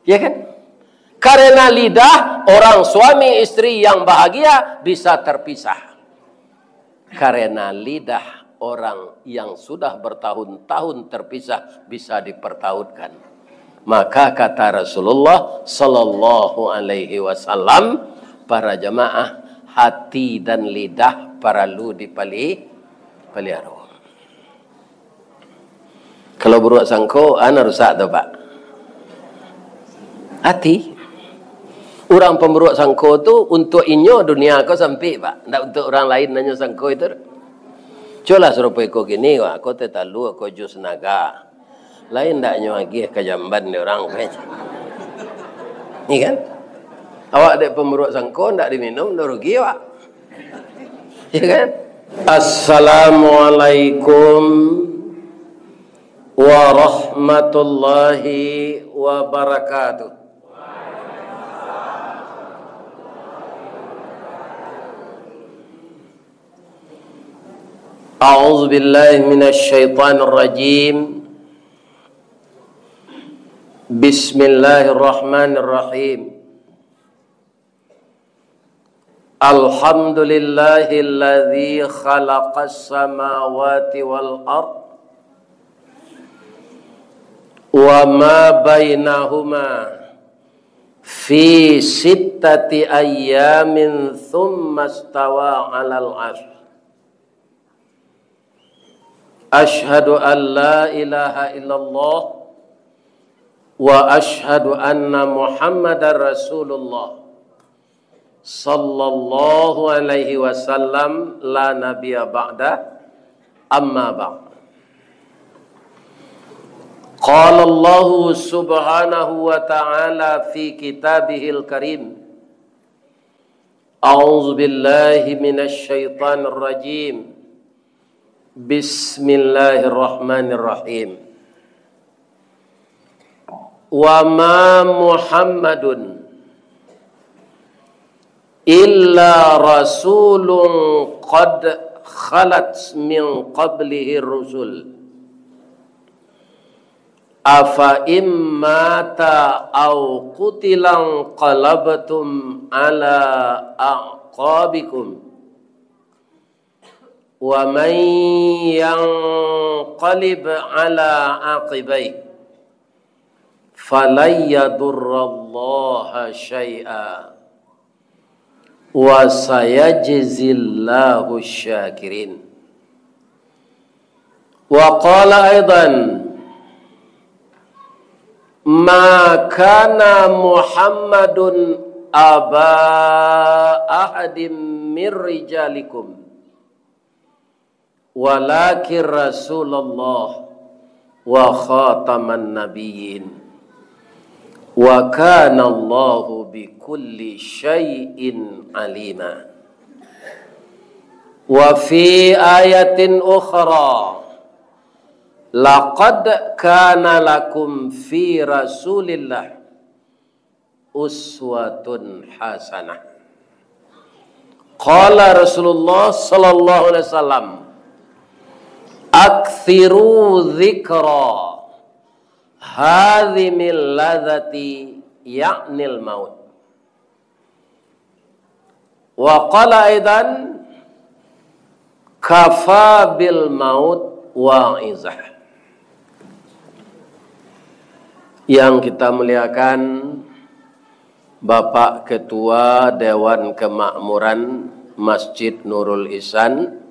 Ya kan? Karena lidah, orang suami istri yang bahagia bisa terpisah. Karena lidah, orang yang sudah bertahun-tahun terpisah bisa dipertautkan. Maka kata Rasulullah sallallahu alaihi wasallam, para jamaah, hati dan lidah perlu dipelihara. Kalau beruak sangko, ana rusak tu Pak. Hati. Orang pemberuak sangko tu untuk inyo dunia kau sampai Pak. Tak untuk orang lain nanya sangko itu. Coba serupa kau gini, wah, kau tetalu, kau jus naga. Lain tak nyo lagi kejamban ni orang kayaknya. Ni kan? Awak dek pemberuak sangko, tak diminum, tak rugi Pak. Ya kan? Assalamualaikum warahmatullahi wabarakatuh. A'udzu billahi minasy syaithanir rajim. Bismillahirrahmanirrahim. Alhamdulillahilladzi khalaqas samawati wal ard wa ma bainahuma fi sittati ayyamin thumma istawa 'alal 'arsy. Ashhadu an la ilaha illallah wa ashhadu anna Muhammadar Rasulullah sallallahu alaihi wasallam la nabiyya ba'da amma ba'd. Qala Allah subhanahu wa ta'ala fi kitabihil karim. A'udzu billahi minasy syaithanir rajim. Bismillahirrahmanirrahim. Wa ma Muhammadun illa rasulun qad khalat min qablihi rusul. Afa immata aw qutilan qalabtum ala aqabikum. Wa man yanqalib ala aqibai falan yadurrallaha syai'a wa sayajzillahu syakirin. Wa qala aidan ma kana Muhammadun aba ahadim min rijalikum walakin Rasulullah wa khataman nabiyyin wa kana Allahu bi kulli syai'in alima. Wa fi ayatin ukhra laqad kana lakum fi Rasulillah uswatun hasanah. Qala Rasulullah sallallahu alaihi wasallam, aktsiru dzikra hadhimil ladzati ya'nil maut. Wa qala aidan kafa bil maut wa'izah. Yang kita muliakan Bapak Ketua Dewan Kemakmuran Masjid Nurul Ihsan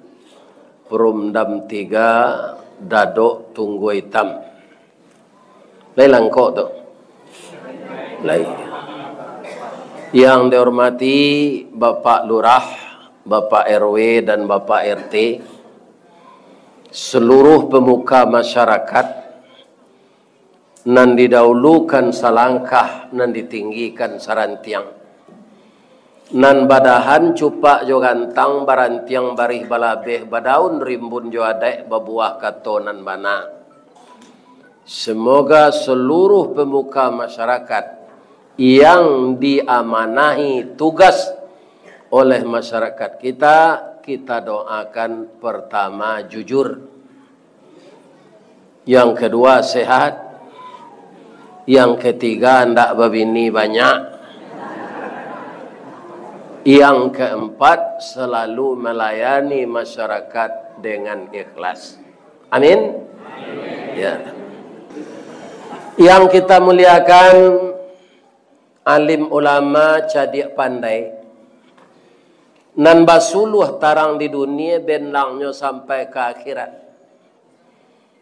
Perumdam 3 Dadok Tunggu Hitam. Lai langkok tu. Lai. Yang dihormati Bapak Lurah, Bapak RW dan Bapak RT, seluruh pemuka masyarakat, nan didahulukan salangkah, nan ditinggikan sarantiang. Nan badahan cupak jo gantang barantiang barih balabeh badaun rimbun jo adek babuah katonan bana. Semoga seluruh pemuka masyarakat yang diamanahi tugas oleh masyarakat kita doakan pertama jujur, yang kedua sehat, Yang ketiga, ndak berbini banyak. Yang keempat, selalu melayani masyarakat dengan ikhlas. Amin. Ya. Yang kita muliakan, alim ulama cadik pandai. Nan basuluh tarang di dunia benlangnya sampai ke akhirat.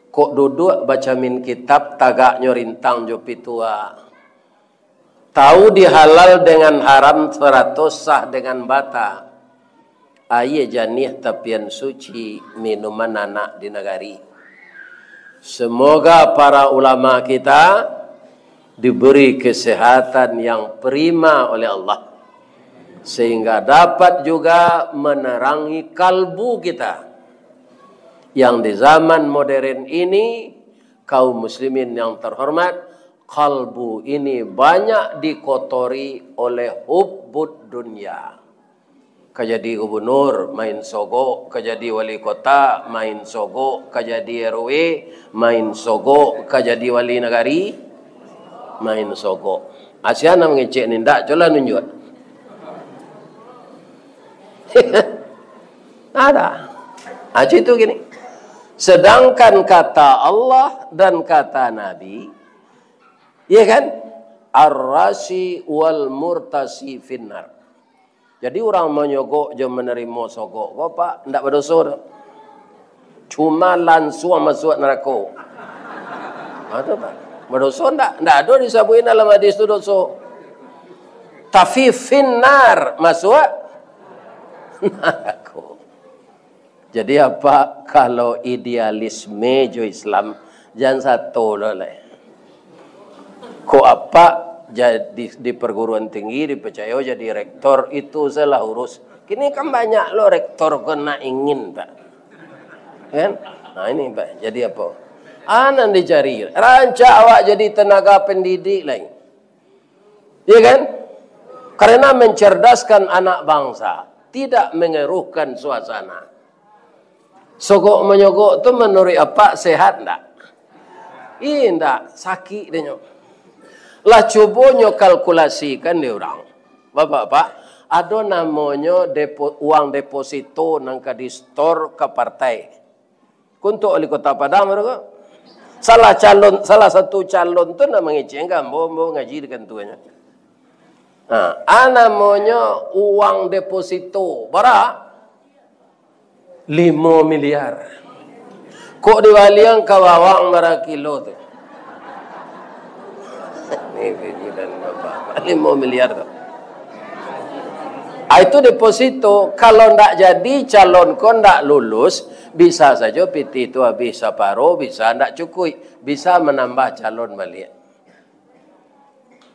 Kok duduk baca min kitab tagaknya rintang jo pitua. Tahu dihalal dengan haram 100 sah dengan bata. Aye janih tapian suci minuman anak di negari. Semoga para ulama kita diberi kesehatan yang prima oleh Allah. Sehingga dapat juga menerangi kalbu kita. Yang di zaman modern ini, kaum muslimin yang terhormat, kalbu ini banyak dikotori oleh hubbud dunia. Kejadi gubernur main sogok, kejadi wali kota main sogok, kejadi RW main sogok, kejadi wali negari main sogok. Asyana mengecek ni ndak, coba nunjuk. Ada. Aci itu gini. Sedangkan kata Allah dan kata Nabi, ya kan? Ar-rasi wal murtasi finnar. Jadi orang menyogok je menerima sogok. Kau pak, tidak berdosa. Cuma langsung masuk neraka. Ada pak? Berdosa tidak? Tidak ada disabuin dalam hadis itu dosa. Tapi finnar masuk neraka. Jadi apa? Kalau idealisme jo Islam jangan satu lah. Kok apa jadi di perguruan tinggi dipercaya jadi rektor itu salah urus. Kini kan banyak lo rektor kena ingin pak, kan? Nah ini pak. Jadi apa? Anan dicari. Rancak awak jadi tenaga pendidik lain, ya kan? Karena mencerdaskan anak bangsa, tidak mengeruhkan suasana. Sogok menyogok tu menurut apa sehat ndak? Indak sakit dia nyok. Lah coba nyok kalkulasikan dia orang. Bapak-bapak, ada namanya uang deposito nang ka di store ke partai. Kuntuk wali kota Padang mereka. Salah satu calon tu nak mengecek kan, mau ngaji dengan tuanya. Nah, namanya uang deposito. Berapa? 5 miliar. Kok diwalian kawawang marah kilo tu. Ini pikiran bapak. 5 miliar tu. Itu deposito. Kalau ndak jadi calon kau ndak lulus, bisa saja PT itu habis separuh, bisa ndak cukup, bisa menambah calon balik.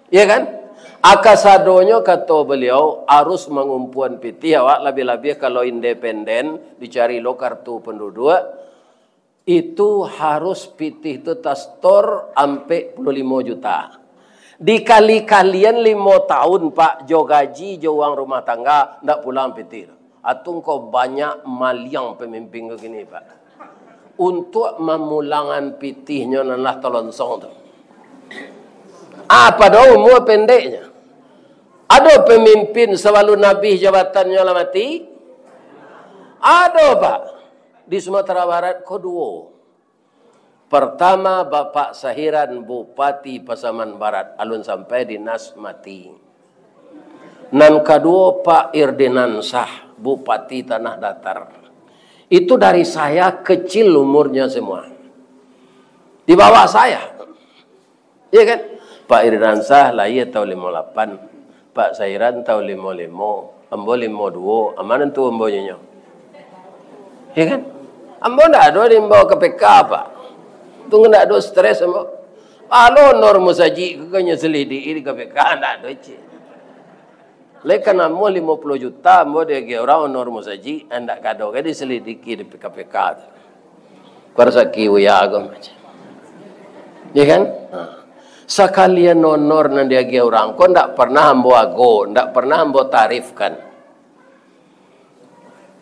Ya kan? Akasadonya kata beliau harus mengumpulan PT awak lebih-lebih kalau independen dicari lo kartu penduduk itu harus PT itu tastor sampai 25 juta. Dikali kalian 5 tahun pak jo gaji jo uang rumah tangga ndak pulang PT. Atung kau banyak maliang pemimpin begini pak. Untuk memulangan PT-nya nalah tolonsong tu. Apa dah umur pendeknya? Ada pemimpin selalu Nabi jabatannya lah mati? Ada pak. Di Sumatera Barat kedua. Pertama Bapak Sahiran Bupati Pasaman Barat. Alun sampai dinas mati. Dan kedua Pak Irdenansah Bupati Tanah Datar. Itu dari saya kecil umurnya semua. Di bawah saya. Iya kan? Pak Irdenansah lahir tahun 58. Pak Sahiran tahun 55, ambo 52, amanan tu ambo nyonya. Ya kan? Ambo ndak ada dimbawa ke PK pak. Tunggu ndak ada stres ambo. Alo normu saji kenya selidi di KPK ndak ada ce. Lekan ambo 50 juta ambo dia ge orang normu saji ndak kado ke diselidiki di KPK. Kursaki uya agam macam. Ya kan? Sekalian honor nan dia orang kau ndak pernah ambo ago, ndak pernah ambo tarifkan.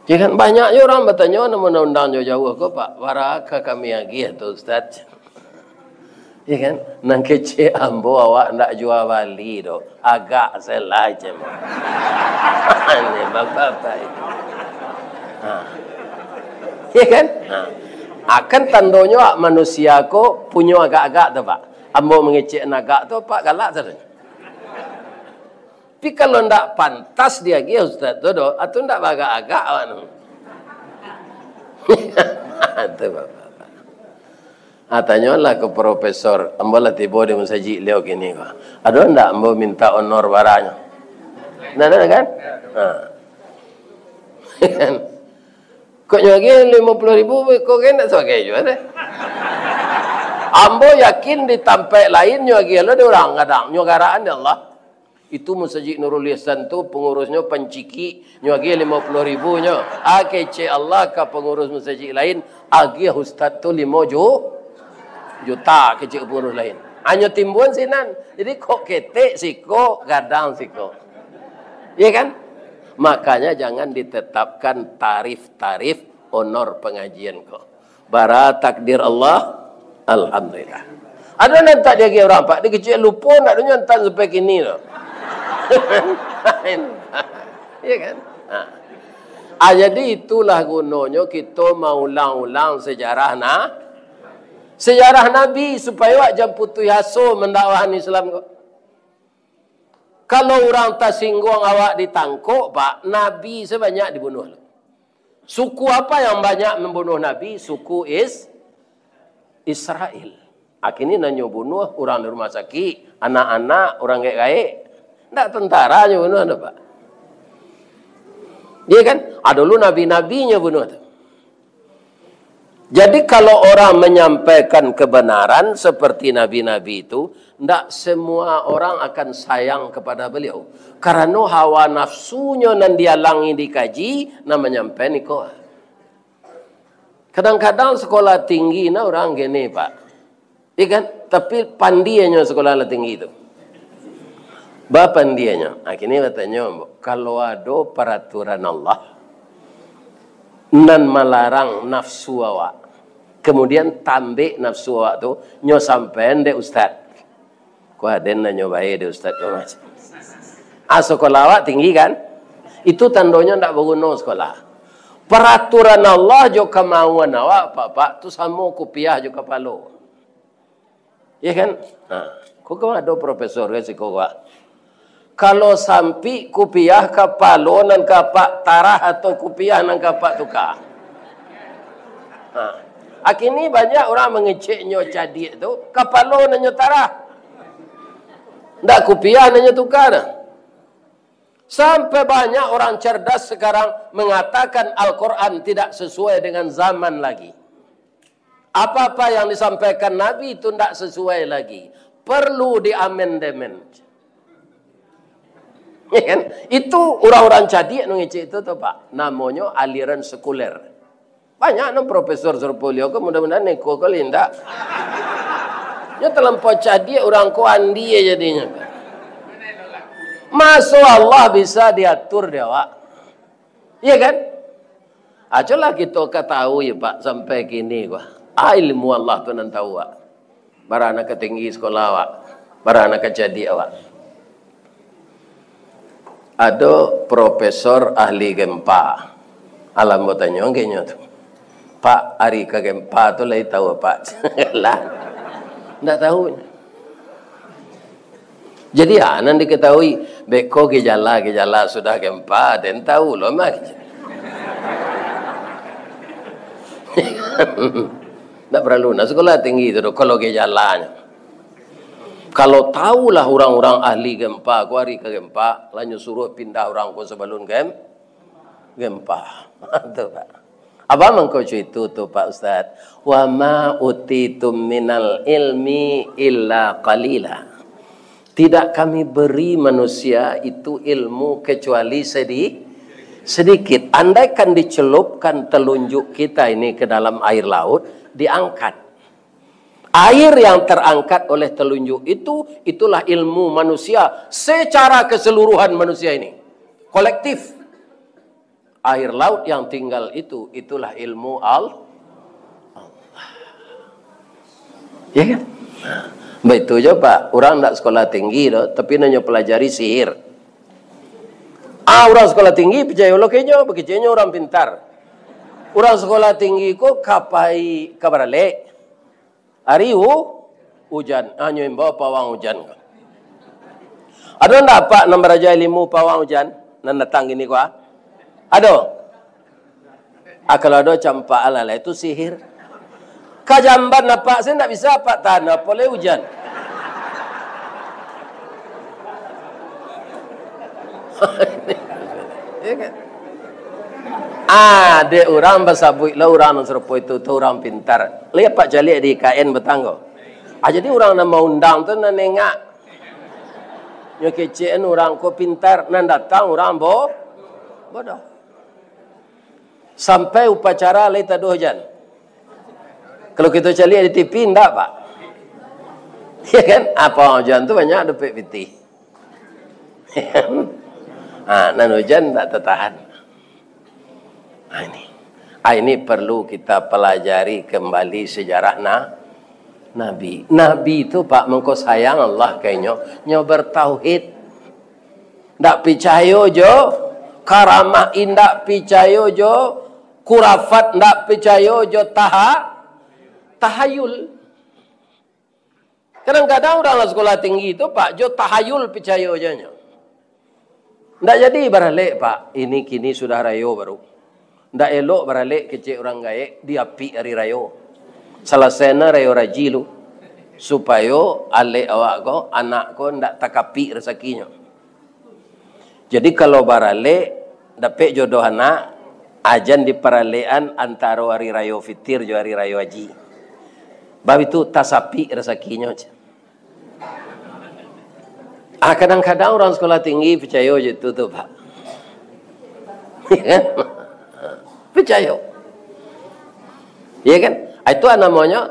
Jangan banyaknya orang bertanya nama undang jauh-jauh kau pak, waraka kami lagi tu Ustaz. Ya kan? Nang kece ambo awak ndak jual bali do. Agak salah je. Ini bapak-bapak itu. Ya kan? Akan tandanya manusia ko punya agak-agak tu pak. Ambo mengecek agak tu pak galak saja. Tapi kalau ndak pantas dia dia Ustaz tu do, atau ndak agak-agak awak tu. Itu bapak. Tanyalah ke profesor, ambo lah tiba di masjid leo kini ko. Ada ndak ambo minta honor baranya? Ndak ada kan? Kok nyagi 50.000 kok kan tak sebagai juga deh. Ambo yakin di tempat lain nyagi lo ada orang kadang nyogaraan ya Allah. Itu Masjid Nurul Ihsan tu pengurusnya penciki nyagi 50.000 nyo. Kece Allah ke pengurus masjid lain agi ustaz tu 5 juta kecil pengurus lain. Hanya timbun sinan. Jadi kok ketek siko gadang siko. Iya kan? Makanya jangan ditetapkan tarif-tarif honor pengajian kok. Bara takdir Allah, alhamdulillah. Ada nanti dia orang pak, dia kecil lupa nak dunia nanti sampai kini loh. Iya kan? Jadi itulah gunanya kita mau ulang-ulang sejarah sejarah Nabi supaya awak jangan putus asa mendakwakan Islam kok. Kalau orang tersinggung awak ditangkuk, pak, Nabi sebanyak dibunuh. Suku apa yang banyak membunuh Nabi? Suku Israel. Akhirnya nanya bunuh orang di rumah sakit, anak-anak, orang gaik-gaik. Tidak tentara aja bunuh, pak. Dia kan? Ada dulu nabi-nabinya bunuh. Jadi kalau orang menyampaikan kebenaran seperti nabi-nabi itu, tidak semua orang akan sayang kepada beliau. Karena hawa nafsunya nan dialangi dikaji, nak menyampaikan itu. Kadang-kadang sekolah tinggi na orang gini pak. Iya kan? Tapi pandianya sekolah tinggi itu. Bapandianya. Akhirnya katanya, kalau ada peraturan Allah, nan melarang nafsu awak. Kemudian tambik nafsu awak tu nyo sampean de ustaz. Ku aden na nyobai de ustaz ko mas. Sekolah awak tinggi kan? Itu tandanya ndak berguna sekolah. Peraturan Allah jo kemauan awak pak tu sama kopiah jo kepalo. Ya kan? Kok ada profesor ke siko pak. Kalau sampai kopiah kepalo nan kapak tarah atau kopiah nan kapak tukar. Akhirnya banyak orang mengeceknya cadik tu kepalo nanya tarah. Ndak kopiah nanya tukar. Sampai banyak orang cerdas sekarang mengatakan Al-Quran tidak sesuai dengan zaman lagi. Apa-apa yang disampaikan Nabi itu tidak sesuai lagi. Perlu diamandemen. Ya kan? Itu orang-orang cadik ngecek itu tuh pak. Namanya aliran sekuler. Banyak profesor Surpolio ke mudah-mudahan neko kali ndak. Ya terlampau cadik orang ko andi ya jadinya. Masuk Allah bisa diatur dia pak. Iya kan? Ajalah kita ketahui pak sampai kini gua. Ilmu Allah tu nan tahu pak. Barana ketinggi sekolah pak. Barana kecadik pak. Ada profesor ahli gempa. Alam bertanya, kayaknya tu. Pak, hari ke gempa tu lagi tahu pak. Lah, tidak tahu. Jadi nanti diketahui, beko gejala sudah gempa, dan tahu loh mak. Tidak perlu. Nah sekolah tinggi itu kalau gejalanya. Kalau tahulah orang-orang ahli gempa, ku hari ke gempa, lanjut suruh pindah orang ku sebelum gempa. Itu pak. Apa mengkau itu tuh pak Ustaz? Wa ma utitum minal ilmi illa qalila. Tidak kami beri manusia itu ilmu kecuali sedikit. Andaikan dicelupkan telunjuk kita ini ke dalam air laut, diangkat. Air yang terangkat oleh telunjuk itu, itulah ilmu manusia secara keseluruhan manusia ini. Kolektif. Air laut yang tinggal itu, itulah ilmu Allah. Ya kan? Betul je Pak, orang nak sekolah tinggi dah, tapi nanya pelajari sihir. Orang sekolah tinggi percaya Allah kayaknya, begitunya orang pintar. Orang sekolah tinggi ko kapai kabarale. Hari hujan, hanya bawa pawang hujan. Ada ndak Pak nombor aja ilmu pawang hujan? Nan datang gini ko? Ada. Kalau ada campak ala itu sihir. Kajamban apa? Saya tak bisa apa tanah boleh hujan. Ya kan? Ada orang bersabui lah orang serupa itu tu orang pintar. Lihat Pak Jalik di KN Betanggo. Jadi orang nak mau undang tu nak nengak. Yang kecil orang ko pintar, nan datang orang bodoh. Sampai upacara lai tak ada hujan. Kalau kita cari di TV, enggak Pak. Ya kan? Apa hujan tu banyak dapat piti. Nan hujan tak tertahan. Ini perlu kita pelajari kembali sejarah Nabi. Nabi itu Pak mengko sayang Allah kayaknya. Nyo bertauhid. Tak percaya jo. Karamah indak percaya jo. Kurafat ndak percaya jo tahayul. Kadang-kadang orang sekolah tinggi itu Pak jo tahayul percaya aja. Ndak jadi baralik Pak. Ini kini sudah rayo baru. Ndak elok baralik kecil orang gaek diapi hari rayo. Salah sena rayo rajilu supaya alek awak ko anak ko ndak takapi rezekinya. Jadi kalau baralik dapat jodoh anak ajan di peralian antara hari rayo fitir jo hari rayo haji. Bab itu tasapi rezekinya. Kadang-kadang orang sekolah tinggi percaya je tu Pak. Ya kan? Percaya. Ya kan? Itu namanya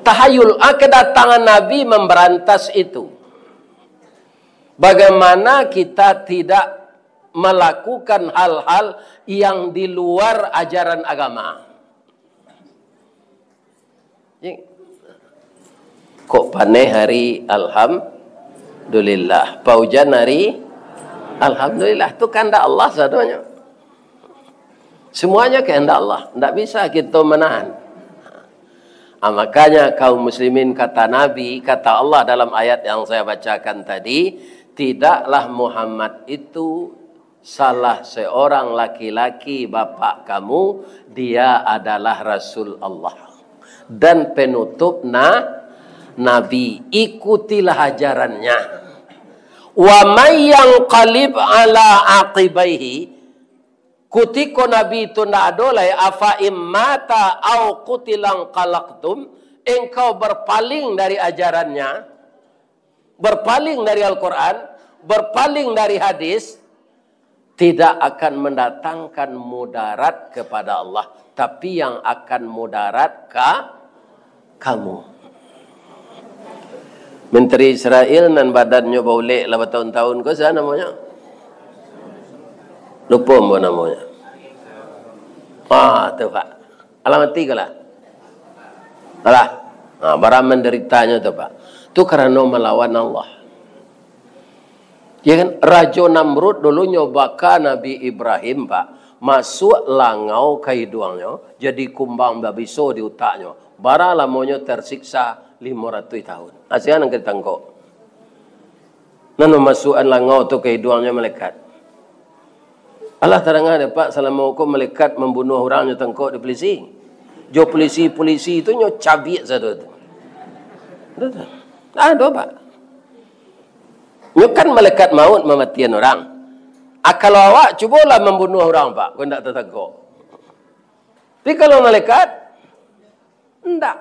tahayul. Kedatangan Nabi memberantas itu. Bagaimana kita tidak melakukan hal-hal yang di luar ajaran agama. Kok paneh hari alhamdulillah. Paujan hari alhamdulillah. Itu kehendak Allah sadonya. Semuanya kehendak Allah. Tidak bisa kita menahan. Makanya kaum muslimin kata Nabi, kata Allah dalam ayat yang saya bacakan tadi, tidaklah Muhammad itu salah seorang laki-laki bapak kamu, dia adalah Rasul Allah. Dan penutup Nabi, ikutilah ajarannya. Wa may yanqalib ala aqibaihi, kutiko Nabi itu ndak adolai afa immata au qutilang qalaqtum, engkau berpaling dari ajarannya, berpaling dari Al-Quran, berpaling dari hadis, tidak akan mendatangkan mudarat kepada Allah, tapi yang akan mudarat kamu. Menteri Israel dan badannya baulek lah bertahun-tahun ke sana namanya. Lupa apa namanya. Tu Pak. Alamat 3 lah. Alah. Barang menderitanya tu Pak. Itu karena melawan Allah. Ya kan? Raja Namrud dulu nyobaka Nabi Ibrahim Pak. Masuk langau ke hidungnya. Jadi kumbang babiso di utaknya. Bara lamonyo tersiksa 500 tahun. Asian yang kita tangkok. Nano masukan langau tu ke hidungnya malaikat. Allah terangkan Pak selama hukum malaikat membunuh orang yang tangkok di polisi. Jo polisi itu nyo cabik satu tu. Ada Pak. Nyo kan malaikat maut mematian orang. Kalau awak cubalah membunuh orang Pak, kau ndak tertangkok. Tapi kalau malaikat ndak.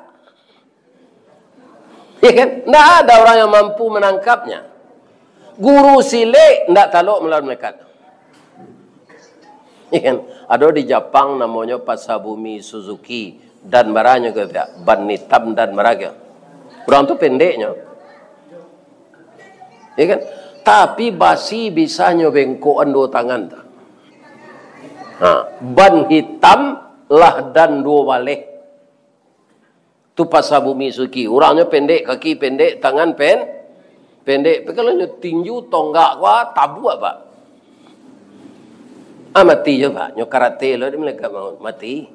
Ya kan? Ndak ada orang yang mampu menangkapnya. Guru silik ndak taluk melawan malaikat. Ya kan? Ada di Jepang namanya Pasabumi Suzuki dan marahnya kata ban hitam dan marahnya. Orang tu pendeknya. Ya kan? Tapi basi bisa nyobengkoan 2 tangan. Ban hitam lah dan 2 balik. Tu pasal bumi suki. Orangnya pendek, kaki pendek, tangan pendek. Tapi kalau tinju, tonggak, wah, tabu apa? Mati je pak. Nyo karate lo, dia mereka mau mati.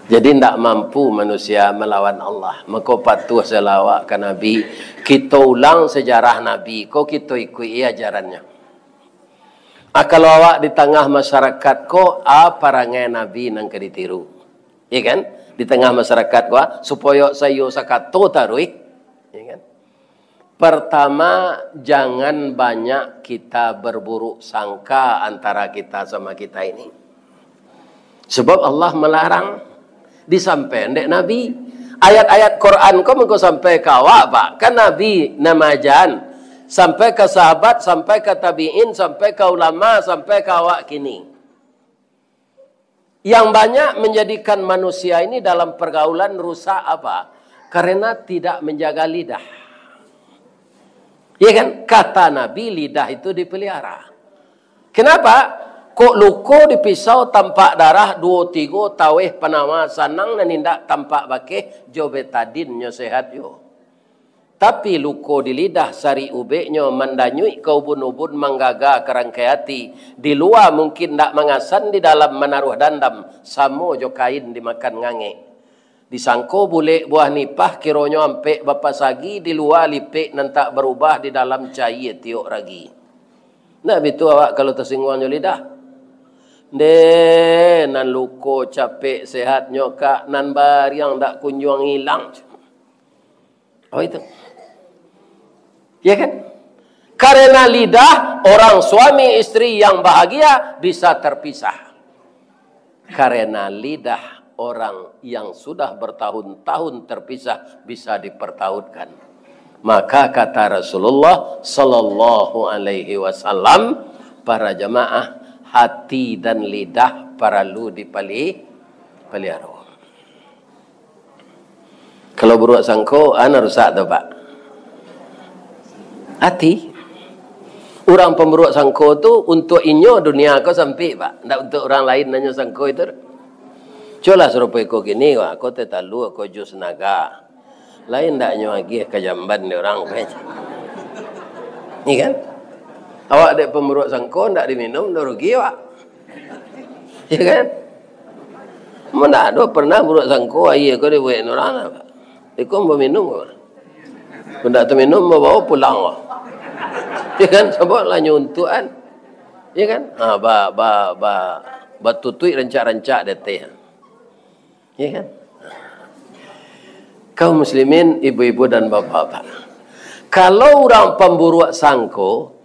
Jadi tidak mampu manusia melawan Allah. Maka patuh selawat ke Nabi. Kita ulang sejarah Nabi. Kau kita ikuti ajarannya. Kalau awak di tengah masyarakat ko, parangai Nabi nang ke ditiru. Ya kan? Di tengah masyarakat ko, supaya sayo sakato tarui. Ya kan? Pertama, jangan banyak kita berburuk sangka antara kita sama kita ini. Sebab Allah melarang. Disampaikan dek Nabi. Ayat-ayat Quran ko mengko sampai ke awak pak. Kan Nabi namajan. Sampai ke sahabat, sampai ke tabi'in, sampai ke ulama, sampai ke awak kini. Yang banyak menjadikan manusia ini dalam pergaulan rusak apa? Karena tidak menjaga lidah. Ya kan? Kata Nabi, lidah itu dipelihara. Kenapa? Kok luko dipisau tampak darah 2-3 taweh panama sanang dan indak tampak bakeh jobetadin nyo sehat yo. Tapi luko di lidah sari ubeknya mandanyui ke ubun-ubun manggaga kerangkai hati. Di luar mungkin tak mengasan, di dalam menaruh dandam. Samo jo kain dimakan ngange. Disangko boleh buah nipah kironyo ampe bapa sagi. Di luar lipek nantak berubah, di dalam cair tiok ragi. Nah begitu awak kalau tersinggung lidah. Nan luko capek sehatnya kak. Nan bariang tak kunjung hilang. Oh itu. Ya kan? Karena lidah, orang suami istri yang bahagia bisa terpisah. Karena lidah, orang yang sudah bertahun-tahun terpisah bisa dipertautkan. Maka kata Rasulullah sallallahu alaihi wasallam, para jamaah, hati dan lidah perlu dipelihara. Kalau buruk sangko, ana rusak tu pak. Hati. Orang pemburuk sangko tu untuk inyo dunia kau sampai pak. Tak untuk orang lain nanya sangko itu. Coba serupa kau gini, kau tetalu kau jus naga. Lain tak nyo lagi kejamban ni orang. Ni kan? Awak dek pemburuk sangko tak diminum, tak rugi awak. Ya kan? Mana ada pernah buruk sangko ayah kau dibuat orang apa? Ikut mau minum apa? Kau tak terminum mau bawa pulang apa? Ya kan? Sebablah nyuntuan. Ya kan? Batutui rancak-rancak deteh. Ya kan? Kaum muslimin, ibu-ibu dan bapak-bapak. Kalau orang pemburuk sangko,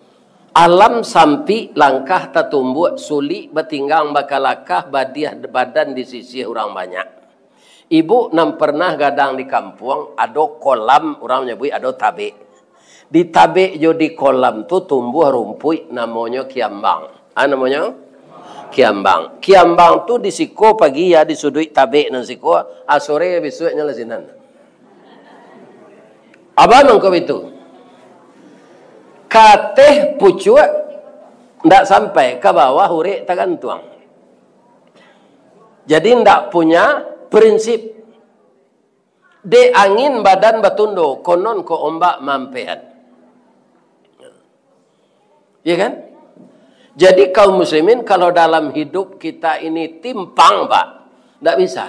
alam sampi langkah tertumbuh sulit bertinggang bakalakah badan di sisi orang banyak. Ibu nam pernah gadang di kampung, ada kolam, orang menyebut ada tabe. Di tabe jo di kolam tu tumbuh rumput namanya kiambang. Namanya kiambang. Kiambang tu di siko pagi ya di sudut tabe nan siko, sore besoknya lesinan. Apa nangkap itu? Kateh pucuak ndak sampai ke bawah hurek tagantuang. Jadi ndak punya prinsip. De angin badan batundo, konon ko ombak mampean. Ya kan? Jadi kaum muslimin kalau dalam hidup kita ini timpang pak, tidak bisa.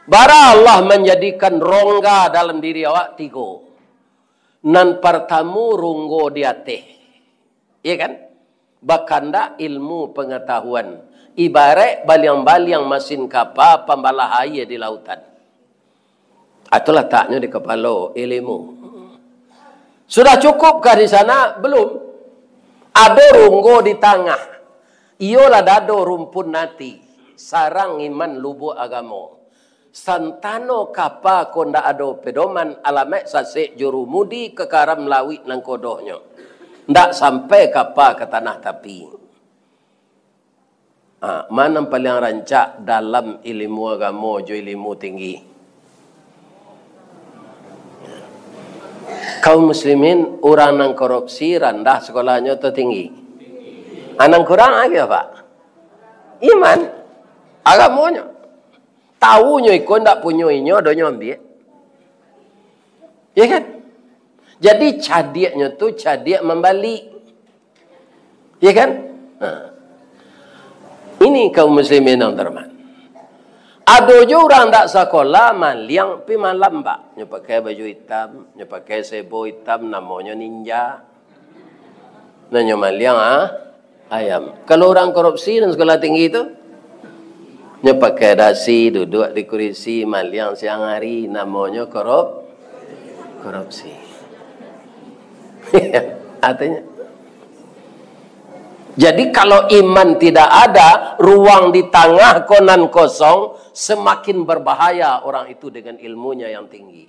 Bara Allah menjadikan rongga dalam diri awak 3. Nan pertamu runggo diateh. Ya kan? Bakanda ilmu pengetahuan. Ibarat baliang-baliang mesin kapal pembalah air di lautan. Itu letaknya di kepala ilmu. Sudah cukupkah di sana? Belum. Ada runggo di tengah. Iolah dado rumpun nati. Sarang iman lubu agamo. Santano kapa konda ado pedoman alamek sasek jurumudi kekaram lawi nang kodohnya. Ndak sampai kapa ke tanah tapi. Mana paling rancak dalam ilmu agamo jo ilmu tinggi. Kaum muslimin orang nang korupsi rendah sekolahnya tu tinggi. Anang kurang lagi apa? Iman. Agamanya. Tahunya ikut tak punya inyo, adanya ambil. Ya kan? Jadi cadiaknya tu cadiak membalik. Ya kan? Ini kaum muslimin yang terhormat. Ada je orang tak sekolah maliang pi malam pak. Nya pakai baju hitam, nya pakai sebo hitam, namanya ninja. Nanya maliang ayam. Kalau orang korupsi dan sekolah tinggi itu, nya pakai dasi, duduk di kursi maliang siang hari, namanya korupsi. Artinya. Jadi kalau iman tidak ada, ruang di tengah konan kosong, semakin berbahaya orang itu dengan ilmunya yang tinggi.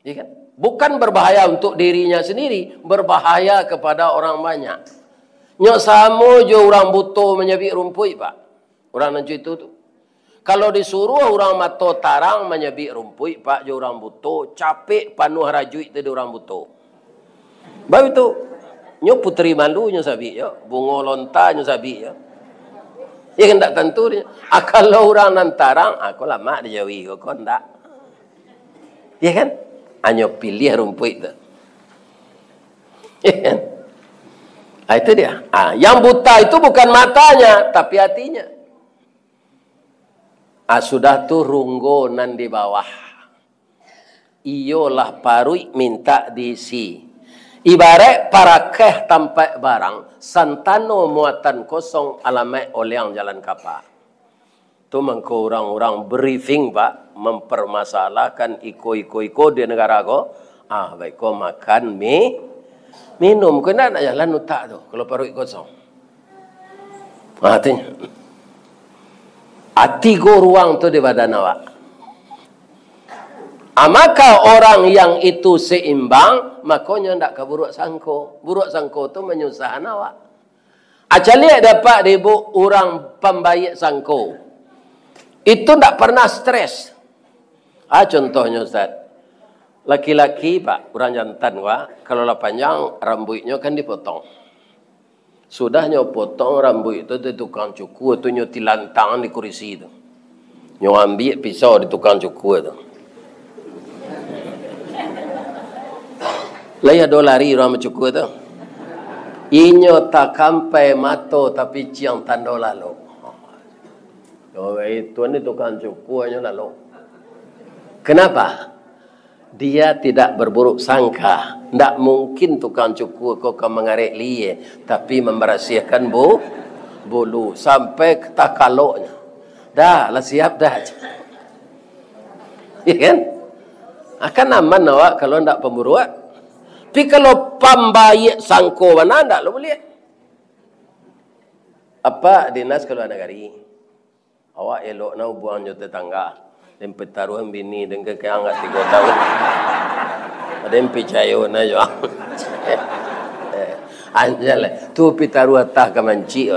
Ya kan? Bukan berbahaya untuk dirinya sendiri, berbahaya kepada orang banyak. Nyak sama je orang butuh menyebik rumput, Pak. Orang nanti itu tu. Kalau disuruh orang mato tarang menyebik rumput, Pak, je orang butuh, capek panuh rajuit tu orang butuh. Baru itu, nyo putri malu nyo sabi yo, bunga lonta nyo sabi yo. Ya kan tak tentu dia. Kalau orang nantarang, aku lama dia jawi kok ndak. Ya kan? Hanya pilih rumput itu. Ya kan? Itu dia. Yang buta itu bukan matanya, tapi hatinya. Sudah tu runggonan di bawah. Iyolah parui minta diisi. Ibarat parakeh tampai barang, santano muatan kosong alamat oleh yang jalan kapal. Itu mengko orang-orang briefing Pak, mempermasalahkan iko di negara ko. Baik ko makan minum. Kena nak jalan utak tu, kalau perut kosong. Artinya, hati ko ruang tu di badan awak. Maka orang yang itu seimbang, makanya tidak ke buruk sangko. Buruk sangko itu menyusahkan awak. Lihat dapat ibu orang pembaik sangko. Itu tidak pernah stres. Contohnya Ustaz. Laki-laki Pak, orang jantan Pak, kalau lah panjang, rambutnya kan dipotong. Sudahnya potong rambut itu di tukang cukur, itu nyo tilantang di kursi itu. Nyo ambil pisau di tukang cukur itu. Laya dolari orang mencukur tu. Inyo tak kampai mato tapi ciang tando lalu. Itu ni tukang cukurnya lalu. Kenapa? Dia tidak berburuk sangka. Tak mungkin tukang cukur kau akan mengarik liye, tapi memberasiakan bulu sampai ke takaloknya. Dah lah siap dah. Ya kan? Akan aman awak kalau tak pemburuan. Tapi kalau pembaik sangko mana tak lo boleh. Apa dinas keluar negeri? Awak elok nak buang jo tetangga. Dan pertaruhan bini dengan keangat 3 tahun. Ada yang percaya na jo. Anjale, tu pertaruhan tak kemanci.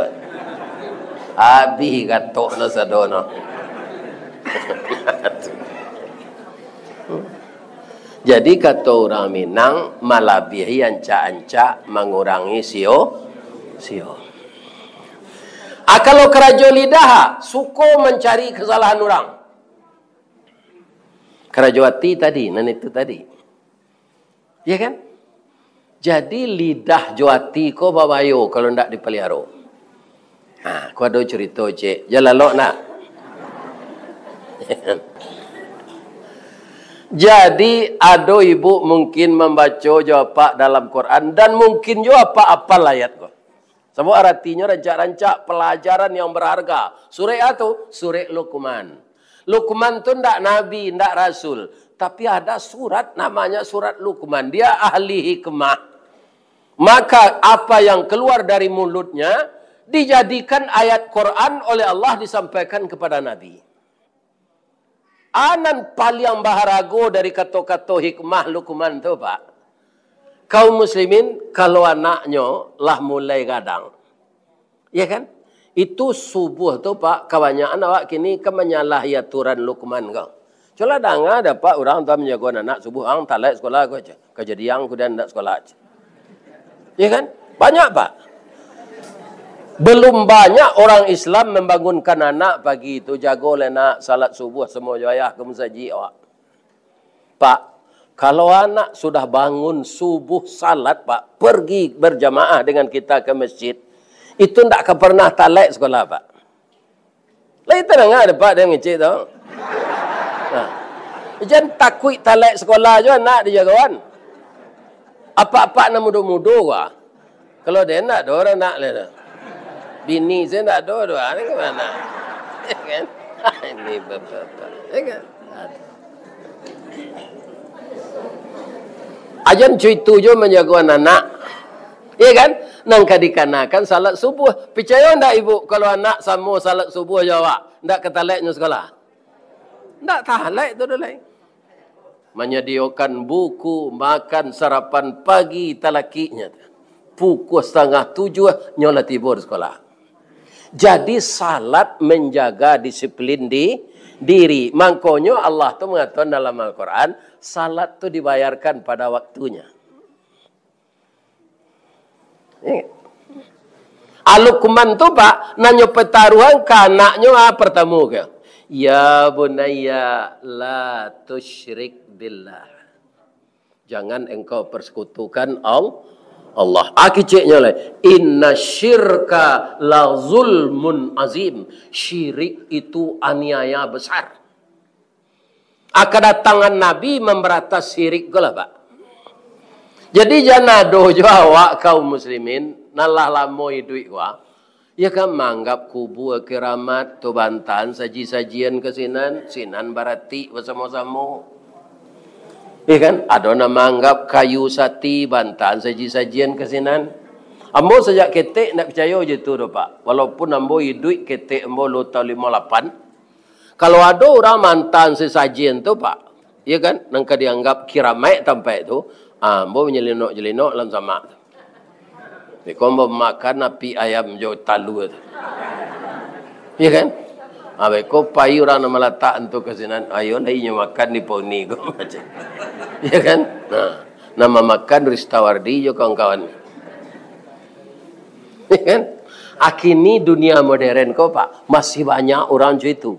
Abi gatok na sadono. Jadi kata orang Minang, malabihi anca-anca mengurangi sio. Kalau kerajo lidah, suko mencari kesalahan orang. Kerajo hati tadi, nan itu tadi. Ya kan? Jadi lidah joati ko babayo kalau ndak dipelihara. Aku ada cerita cik, jalalok nak. Jadi ada ibu mungkin membaca jawab dalam Quran dan mungkin juga apa ayat kok. Semua artinya rancak-rancak pelajaran yang berharga. Surah itu surah Luqman. Luqman itu tidak nabi, tidak rasul, tapi ada surat namanya surat Luqman. Dia ahli hikmah. Maka apa yang keluar dari mulutnya dijadikan ayat Quran oleh Allah disampaikan kepada Nabi. Anan paling baharago dari kata-kata hikmah Luqman tu Pak. Kaum muslimin kalau anaknya lah mulai gadang. Ya kan? Itu subuh tu Pak, kebanyakan awak kini menyalahi aturan Luqman kau. Coba dengar dapat orang tu menjaga anak subuh ang talak sekolah kau aja. Kejadian kemudian tak sekolah aja. Ya kan? Banyak Pak. Belum banyak orang Islam membangunkan anak pagi itu, jago le nak salat subuh semua ayah ke masjid awak. Pak, kalau anak sudah bangun subuh salat, Pak, pergi berjamaah dengan kita ke masjid, itu tidak akan pernah talek sekolah, Pak. Lain tenang ada Pak dia ngecik tu. Nah, jangan takut talek sekolah je anak dia kawan. Apa-apa nak mudu-mudu wah. Kalau dia nak, dia orang nak le. Bini saya nak doa, ni gimana? Kan? Ini bapak-bapak. Kan? Ajan cuy tujuh menjaga anak. Iya kan? Nangka dikanakan salat subuh. Percaya enggak ibu kalau anak sama salat subuh jawab, enggak ketaleknya sekolah? Enggak talek tu dah lain. Menyediakan buku, makan sarapan pagi talakinya. Pukul 6:30 nyola tidur sekolah. Jadi salat menjaga disiplin di diri. Makanya Allah tu mengatakan dalam Al-Quran, salat tu dibayarkan pada waktunya. Al-Luqman tu Pak, nanya pertaruhan ke anaknya pertama ke. Ya bunayya la tusyrik billah. Jangan engkau persekutukan Allah. Akiciknya lah. Inna syirka la zulmun azim. Syirik itu aniaya besar. Kedatangan Nabi memberatas syirik ke lah Pak. Jadi jangan ada awak kaum muslimin. Nalah lamo hidup wah. Ya kan menganggap kubu keramat tu bantan saji-sajian ke sinan barati bersama-sama. Ya kan? Ada orang menganggap kayu sati bantan saji-sajian ke sinan. Ambo sejak ketek nak percaya je tu dah Pak. Walaupun ambo hidup ketek ambo lu tahun 58. Kalau ada orang mantan sesajian tu Pak. Ya kan? Nangka dianggap kiramat sampai tu. Ambo menyelinok-jelinok dalam sama tu. Kau mau makan api ayam jauh talu tu. Ya kan? Kau payu orang nama letak untuk kesinan. Ayo lainnya makan di poni kau macam. Ya kan? Nah, nama makan Ristawardi jo kawan-kawan. Ya kan? Akini dunia modern kau Pak masih banyak orang jo itu.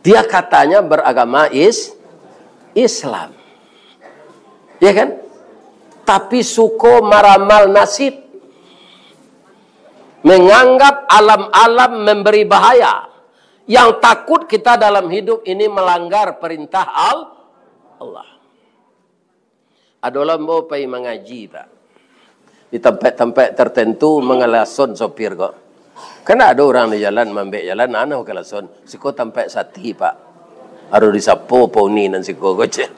Dia katanya beragama Islam. Ya kan? Tapi suko meramal nasib. Menganggap alam-alam memberi bahaya. Yang takut kita dalam hidup ini melanggar perintah Allah. Ada orang mau pergi mengaji tak? Di tempat-tempat tertentu mengelason sopir kok. Karena ada orang di jalan, mambek jalan, anak kelason. Siko tempat sati Pak. Harus disapu poni dan siko gocek.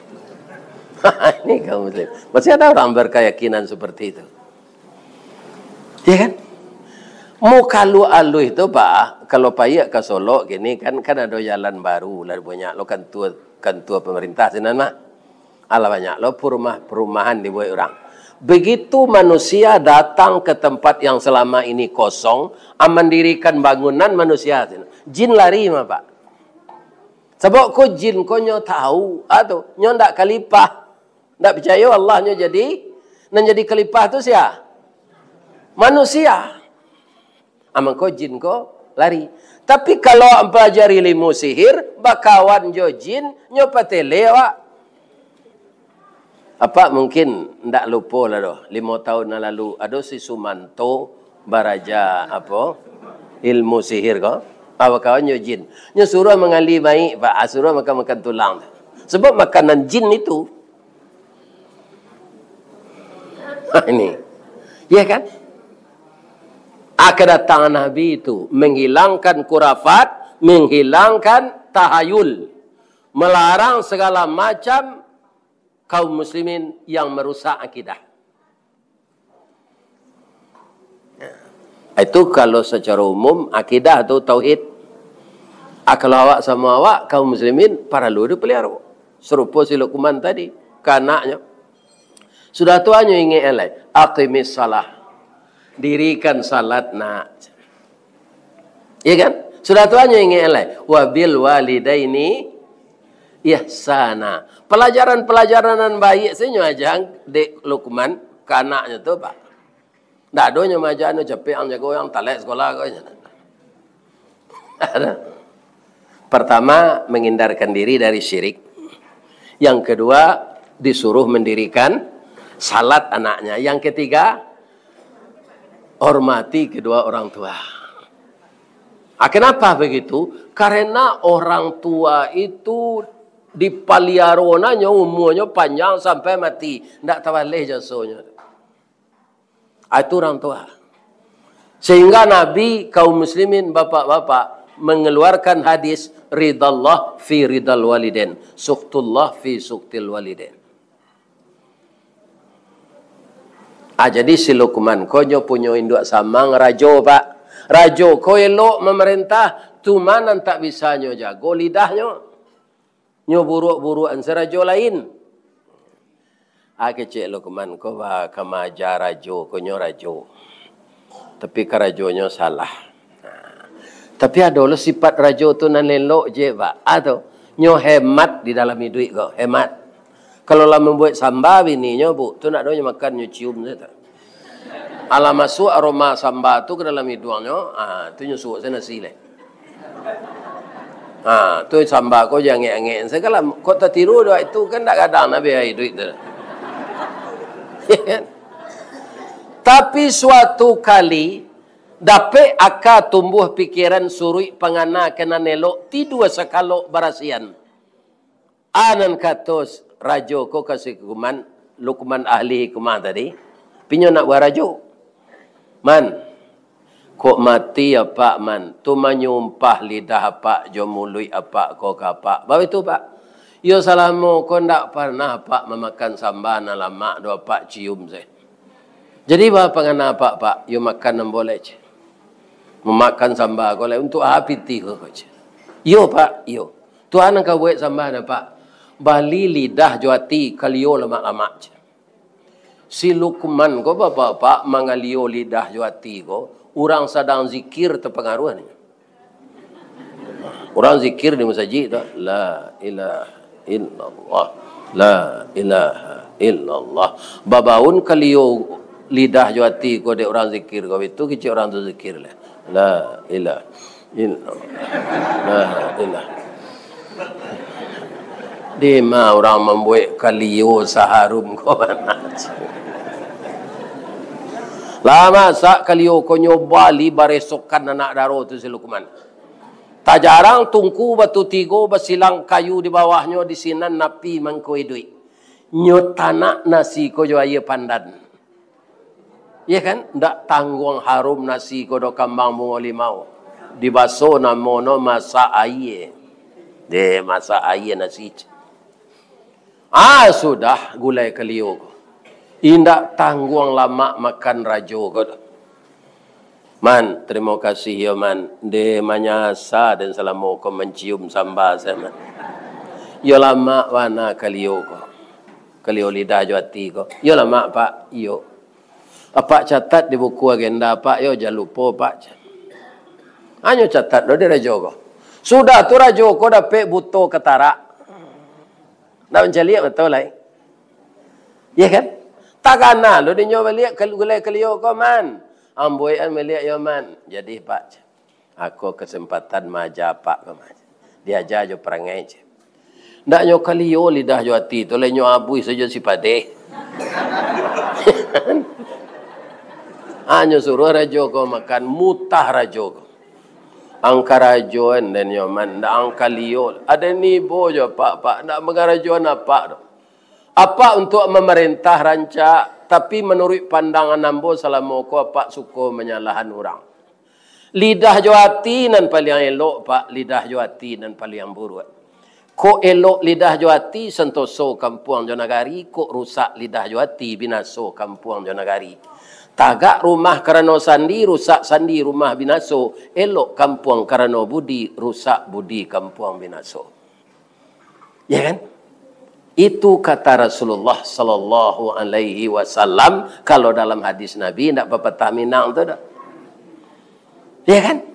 Ini kaum muslim. Masih ada orang berkeyakinan seperti itu. Ya kan? Mau kalau alu itu Pak, kalau payak ke Solo gini kan ada jalan baru lah banyak lo kan tua pemerintah sinan mah. Ala banyak lo perumahan dibuat orang. Begitu manusia datang ke tempat yang selama ini kosong, mendirikan bangunan manusia jin lari mah Pak. Sebab ko jin ko nyo tahu atau nyo ndak kalipah. Ndak percaya Allahnya jadi jadi kalipah tu sia. Manusia. Amang ko jin ko lari. Tapi kalau empelajari ilmu sihir, bakawan jo jin, nyo patele awak. Apa mungkin ndak lupa lah doh. 5 tahun yang lalu ada si Sumanto baraja apa ilmu sihir ko. Bakawan jo jin. Nyo suruh mengali baik, Pak. Suruh makan tulang. Sebab makanan jin itu. Ini. Ya kan? Kedatangan Nabi itu menghilangkan kurafat, menghilangkan tahayul, melarang segala macam kaum muslimin yang merusak akidah. Itu kalau secara umum akidah atau tauhid. Kalau awak sama awak kaum muslimin para lu pelihara. Serupa si Luqman tadi, kanaknya. Sudah tuanya ingin elai, aqimis salah. Dirikan salat nak. Ya kan? Sudah tuanya ingin elai. Wabil walidaini ihsana. Pelajaran-pelajaran baik senyum aja dek Luqman ke anaknya tu Pak. Ndak adonyo majano capek ang jago yang talek sekolah kau. Ada. Pertama, menghindarkan diri dari syirik. Yang kedua, disuruh mendirikan salat anaknya. Yang ketiga, hormati kedua orang tua. Kenapa begitu? Karena orang tua itu dipaliaronanya umurnya panjang sampai mati. Tidak tawalih jasanya. Itu orang tua. Sehingga Nabi kaum muslimin bapak-bapak mengeluarkan hadis ridallah fi ridal waliden, suktullah fi suktil waliden. Jadi si Luqman konyo punya induk samang rajo pak. Rajo ko elok memerintah tumanan tak bisa nyo jago lidahnya. Nyo buruk-burukan serajo lain. Kecik Luqman ko ba kamaja rajo konyo rajo. Tapi karajonyo salah. Tapi ada lo sifat rajo tu nan lelok je pak. Atau nyo hemat di dalam duit kau, hemat. Kalau lah membuat sambal bininya bu, tu nak doanya makan nyo cium saja. Ala masuk aroma sambal tu ke dalam hidungnya, tu nyo suuk sana nasi leh. Tu sambal kau jangan ngek-ngek. Segala kau tak tiru doa itu kan tak kadang nabi ai duit tu. Tapi suatu kali dapat akak tumbuh pikiran surui pengana kena nelok ti dua sekalo barasian. Anan katos rajo ko kasih kuman Luqman ahli kumah tadi. Pinyo nak buat rajo. Man, kok mati apa man? Tu menyumpah lidah apa jo mului apa ko kapak. Bawa itu pak. Yo salamu ko ndak pernah pak memakan sambal lama do pak cium saya. Jadi apa pengana pak? Yo makan boleh je. Memakan sambal kau lah untuk habiti kau je. Yo pak, yo. Tuhan engkau buat sambal na pak. Bali lidah juati kalio lemak-lemak je. Si Luqman kau bapak mangalio lidah juati kau. Orang sedang zikir terpengaruh ni. Orang zikir di masjid tu. La ilaha illallah. La ilaha illallah. Babaun kalio lidah juati kau de orang zikir kau itu kecil orang tu zikir lah. La ilaha illallah. La ilaha. Di mana orang membuat kalio saharum kau mana? Lama sak kalio kau nyobali baresokan anak daro tu si Luqman. Tak jarang tungku batu tigo basilang kayu di bawahnya di sinan napi mangkoi duit. Nyotana nasi kau jo aye pandan. Ya kan? Ndak tanggung harum nasi kodo kambang bungo limau. Di baso namono masa aye. De masa aye nasi. Sudah gulai kalio ko. Indak tanggung lama makan rajo ko. Man, terima kasih ya man. De manyasa dan salamu ko mencium sambal saya man. Yo lama wana kalio ko. Kalio lidah jati ko. Yo lama pak, yo. Apa catat di buku agenda pak yo jangan lupa pak. Hanya catat do dia rajo. Sudah tu rajo ko dapat buto ketara. Nak mencari betul lah. Ya kan? Takana lo dia nyoba lihat gulai kelio ko man. Amboyan melihat yo man. Jadi pak. Aku kesempatan maja pak ko man. Dia jo perangai je. Ndak nyo kelio lidah jo hati tu le nyo abui saja si pade. Hanya suruh rajo ko makan mutah rajo ko. Angka rajo dan yoman, ndak angka liol. Ada ni bojo pak, ndak mengarajo apa? Apa untuk memerintah rancak, tapi menurut pandangan nambo selama ko apa suko menyalahan orang. Lidah joati nan paling elok pak, lidah joati nan paling buruk. Ko elok lidah joati sentoso kampung jonagari, ko rusak lidah joati binaso kampung jonagari. Tagak rumah karena sandi, rusak sandi rumah binaso. Elok kampung karena budi, rusak budi kampung binaso. Ya kan? Itu kata Rasulullah sallallahu alaihi wasallam kalau dalam hadis Nabi ndak pepatah Minang tu dah. Ya kan?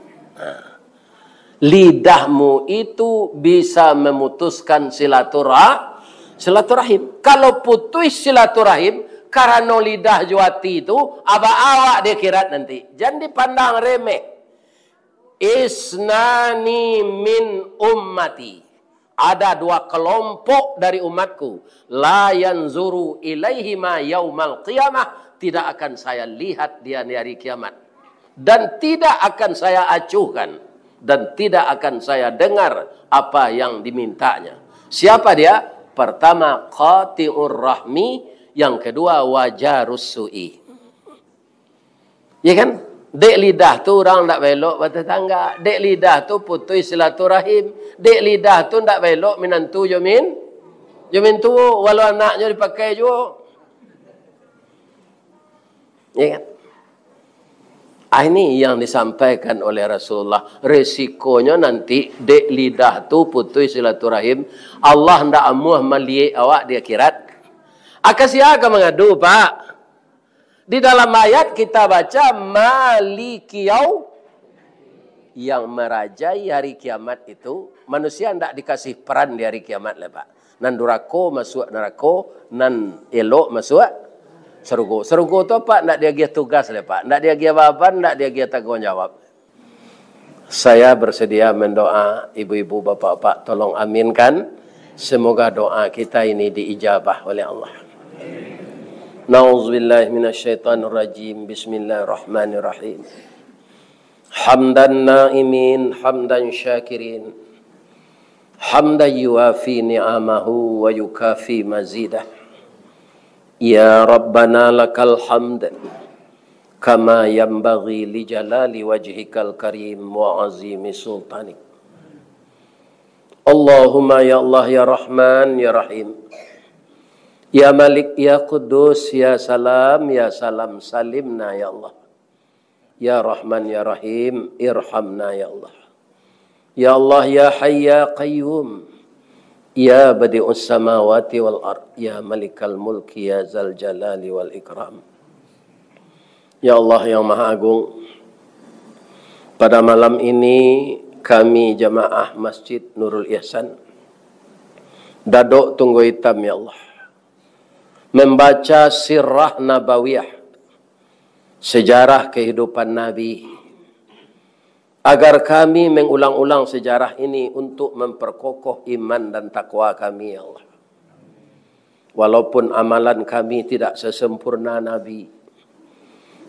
Lidahmu itu bisa memutuskan silaturahim. Kalau putus silaturahim, Karena lidah juati itu, awak di akhirat nanti. Jangan dipandang remeh. Isnani min ummati. Ada dua kelompok dari umatku. La yanzuru ilaihima yaumal qiyamah. Tidak akan saya lihat dia di hari kiamat. Dan tidak akan saya acuhkan. Dan tidak akan saya dengar apa yang dimintanya. Siapa dia? Pertama, qati'ur rahmi. Yang kedua, wajarus su'i. Ya kan? Dek lidah tu orang tak belok bertetangga. Dek lidah tu putus silaturahim. Dek lidah tu tak belok minantu jomin. Jomin tu walau anaknya dipakai juga. Ya kan? Ini yang disampaikan oleh Rasulullah. Resikonya nanti dek lidah tu putus silaturahim. Allah hendak amuh melihat awak di akhirat. Siapa mengadu, Pak? Di dalam ayat kita baca Malikiyau, yang merajai hari kiamat itu. Manusia tidak dikasih peran di hari kiamat lah, Pak. Nan durako masuk neraka, nan elok masuk surga. Surga tu apa? Tidak dia gia tugas lah, Pak. Tidak dia gia beban, tidak dia gia tanggung jawab. Saya bersedia mendoa, ibu-ibu, bapak-bapak, tolong aminkan. Semoga doa kita ini diijabah oleh Allah. Na'udzubillahi minasyaitonir rajim. Bismillahirrahmanirrahim. Hamdan na'imin, hamdan syakirin. Hamdan yuafi ni'amahu wa yukafi mazidah. Ya Rabbana lakal hamd kama yanbaghi li jalali wajhikal karim wa azimi sultanik. Allahumma ya Allah ya Rahman ya Rahim. Ya Malik, ya Kudus, ya Salam salimna ya Allah. Ya Rahman, ya Rahim, irhamna ya Allah. Ya Allah, ya Hayy, ya Qayyum. Ya Badi'us samawati wal ard. Ya Malikal mulki, ya Zal jalali wal ikram. Ya Allah yang Maha Agung. Pada malam ini kami jamaah Masjid Nurul Ihsan daduk tunggu hitam ya Allah. Membaca sirah nabawiyah, sejarah kehidupan Nabi, agar kami mengulang-ulang sejarah ini untuk memperkokoh iman dan takwa kami ya Allah. Walaupun amalan kami tidak sesempurna Nabi,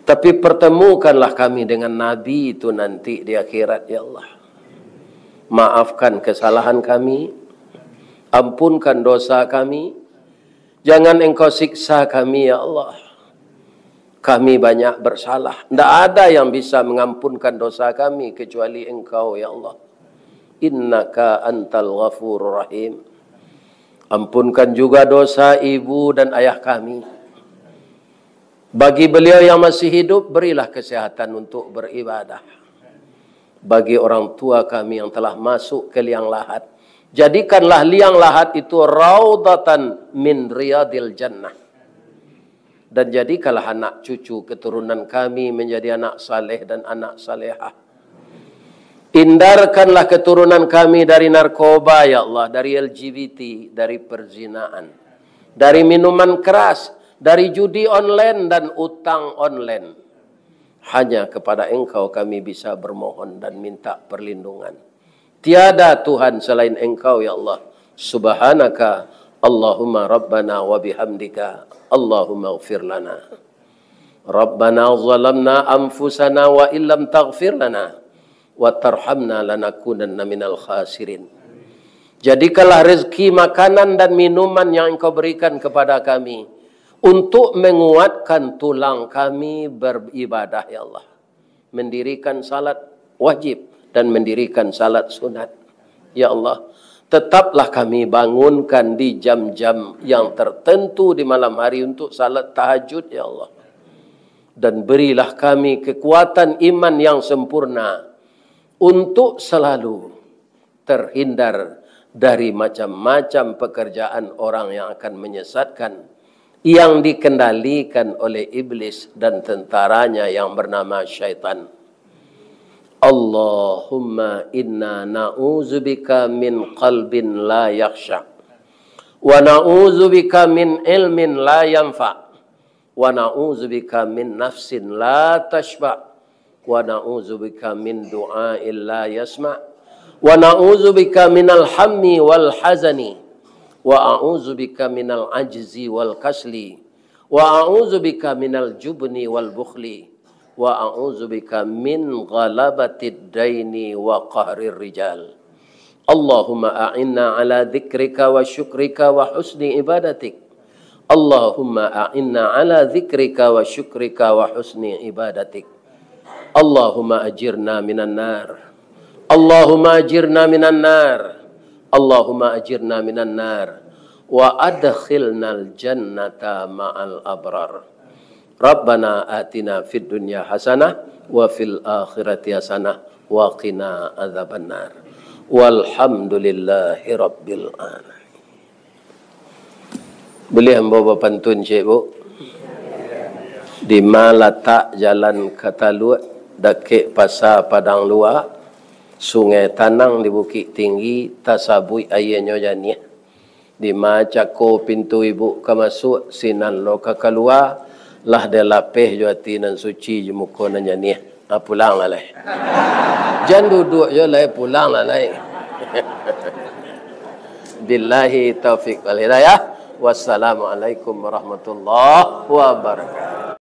tapi pertemukanlah kami dengan Nabi itu nanti di akhirat ya Allah. Maafkan kesalahan kami, ampunkan dosa kami. Jangan engkau siksa kami ya Allah. Kami banyak bersalah. Tidak ada yang bisa mengampunkan dosa kami kecuali engkau ya Allah. Innaka antal ghafurur rahim. Ampunkan juga dosa ibu dan ayah kami. Bagi beliau yang masih hidup, berilah kesehatan untuk beribadah. Bagi orang tua kami yang telah masuk ke liang lahat, jadikanlah liang lahat itu raudatan min riyadil jannah. Dan jadikanlah anak cucu keturunan kami menjadi anak saleh dan anak salehah. Hindarkanlah keturunan kami dari narkoba ya Allah, dari LGBT, dari perzinaan, dari minuman keras, dari judi online dan utang online. Hanya kepada engkau kami bisa bermohon dan minta perlindungan. Tiada Tuhan selain engkau ya Allah. Subhanaka Allahumma Rabbana wa bihamdika Allahumma ighfir lana. Rabbana zalamna anfusana wa illam taghfir lana wa tarhamna lanakunanna minal khasirin. Jadikanlah rezeki makanan dan minuman yang engkau berikan kepada kami untuk menguatkan tulang kami beribadah ya Allah. Mendirikan salat wajib dan mendirikan salat sunat. Ya Allah, tetaplah kami bangunkan di jam-jam yang tertentu di malam hari untuk salat tahajud ya Allah. Dan berilah kami kekuatan iman yang sempurna untuk selalu terhindar dari macam-macam pekerjaan orang yang akan menyesatkan, yang dikendalikan oleh iblis dan tentaranya yang bernama syaitan. Allahumma inna na'udzubika min qalbin la yakhsha wa na'udzubika min ilmin la yanfa wa na'udzubika min nafsin la tashba' wa na'udzubika min du'ain la yasma' wa na'udzubika minal hammi wal hazani wa a'udzubika minal ajzi wal kasli wa a'udzubika minal jubni wal bukhli wa a'udzubika min ghalabatid daini wa qahrir rijal. Allahumma a'inna ala dzikrika wa syukrika wa husni ibadatik. Allahumma a'inna ala dzikrika wa syukrika wa husni ibadatik. Allahumma ajirna minan nar. Allahumma ajirna minan nar. Allahumma ajirna minan nar. Wa adkhilnal jannata ma'al abrar. Rabbana atina fid dunya hasanah wa fil akhirati hasanah wa qina adzabannar. Walhamdulillahi rabbil alamin. Boleh hamba pantun cik bu? Di mana letak jalan Kataluat, dekik pasar Padang Luar, sungai Tanang di Bukit Tinggi, tasabui ayahnya janiah. Di mana cako pintu ibu ke masuk, sinan lo ke keluar, lah dia lapih juati nan suci jemuko nan janiah. Pulang lah lah. Jangan duduk je lah, pulang lah lah. Billahi taufiq wal hidayah. Wassalamualaikum warahmatullahi wabarakatuh.